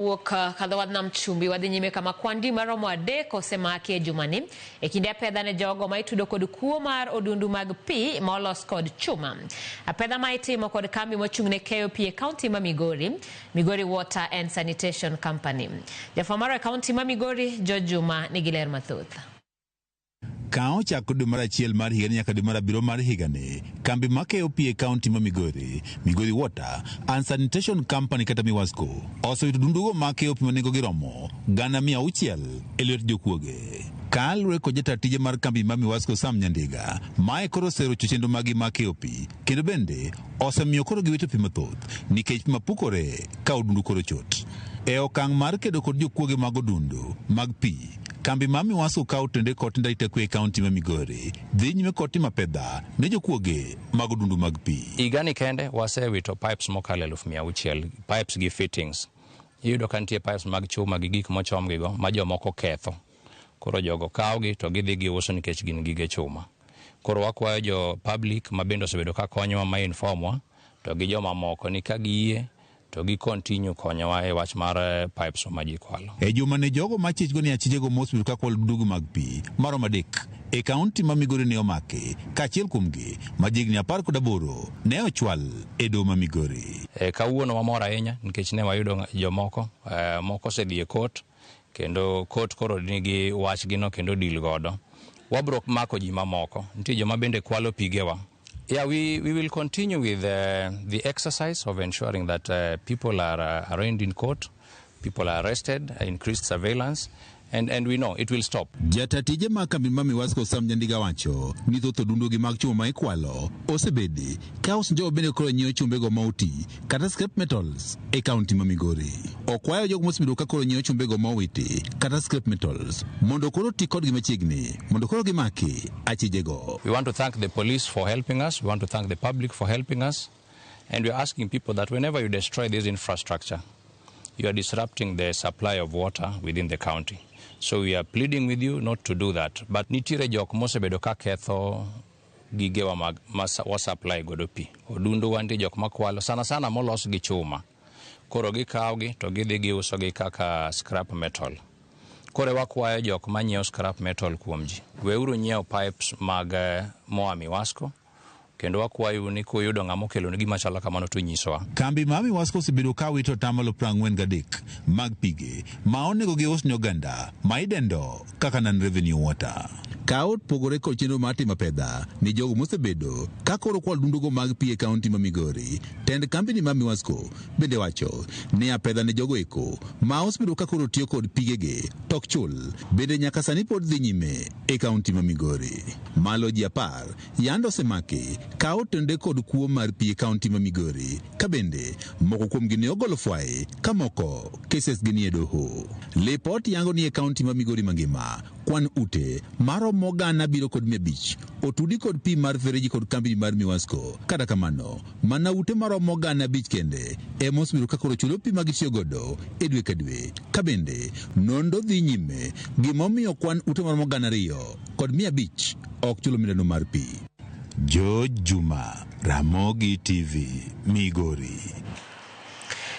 Woka kadhawad na mchumbi wadhi nyime kama kwandi maromo adek osema ake jumani ekinde apedha ne jogo maitudo kod kuo mar odundu mag pi molos kod chuma. Apedha maitimo kod kambi mochungne KOP e County ma Migori Water and Sanitation Company. Jafamaro e County ma Migori George Juma nigi ler mathoth. Kao chako dwe mar achiel mar higa nyaka dwe mar abiriyo mar higani, kambi ma KOP e County ma Migori Water and Sanitation Company kata Miwasco osewito dundugo ma KOP ma nengo giromo 600,000 e lwet jokuoge. Kalure kod jatatije mar kambi ma Miwasco Sam Nyandiga mae koro sero chenro magi ma KOP kendo bende osemiyo koro giwito pi mathoth nikech pi mapukore ka odundu koro chot. E okang' mar kedo kod jokuoge mag odundu mag pi, kambi ma Miwasco kawo tende kot ndaite kwe County ma Migori dhi nyime koti mapedha ne jokuoge mag odundu mag pi. Igani kende wasewito pipes mokalo 600,000 pipes gi fittings. Iyudo ka nitie pipes mag chuma gi gik mochomgigo ma jomoko ketho. Koro jogo kawgi to gidhi giuso nikech gin gige chuma. Koro wakwayo jo public ma bende osebedo ka konyowa ma informwa to gi joma moko ni ka giyie to gi continue konyowa e wach mar pipes ma ji kwalo. E juma ne jogo ma chichgo ni achijego mosbiru ka kwal dundugo mag pi maromo adek e County ma Migori ne omaki kaachiel kuomgi majigni 18 ne ochwal e doho ma Migori. Kawuono wamor ahinya nikech ne wayudo jomoko moko osedhi e court kendo court koro nigi wach gino kendo deal godo. Wabro mako ji mamoko nitie joma bende kwalo pigewa. Yeah, we will continue with the exercise of ensuring that people are arraigned in court, people are arrested, increased surveillance, and we know it will stop. Jatatije ma kambi ma Miwasco Sam Nyandiga wacho ni thoth odundugi mag chuma ma ikwalo osebedi ka osinjo bende koro nyiewo chumbego mauti kata scrap metals e County ma Migori. Okwayo jogo mosebedo ka koro nyiewo chumbego mawiti kata scrap metals mondo koro ti kodgi machiegni mondo koro gimaki achijego. We want to thank the police for helping us. We want to thank the public for helping us. And we are asking people that whenever you destroy this infrastructure, you are disrupting the supply of water within the county. So we are pleading with you not to do that. But nitire jok mosebedo ka ketho gigewa mag wa supply godo pi. Odundu wanti jok makwalo sana molos gi chuma. Koro gikawgi to gidhi giuso gi kaka scrap metal. Koro wakwayo jok manyiewo scrap metal kuom ji. Weuru nyiewo pipes mag moa Miwasco. Kendo wakwayo ni kuyudo ng'amo kelo gima chalo kamano to nyisowa. Kambi ma Miwasco osebedo ka wito tamalo 43 mag pige ma onego gius ne oganda ma idendo kaka non-revenue water. Kaot pogore kod chenro mar timo pedha ni jogo mosebedo ka koro kwal dundugo mag pi e County ma Migori. Tend kambi ma Miwasco bende wacho ni apedha ne jogo eko ma osebedo ka koro tiyo kod pigege tok chul bende nyaka sani pod dhi nyime e County ma Migori. Malo ji 10 yando osemaki kao tende kod kuo mar pi e County ma Migori ka bende moko kuomgi ne ogolo fwai ka moko cases gi nie doho. Lipot yango ni e County ma Migori mangima kwan ute maromo 7,500 otudi kod pi mar fereji kod kambi mar Miwasco. Kata kamano mana ute maromo 500 kende e mosbiru ka koro chulo pi magitiyo godo e dwe ka dwe. Ka bende nondo dhi nyime gimomiyo kwan ute maromo 200 kod 500 ok chulo midano mar pi. George Juma, Ramogi TV, Migori.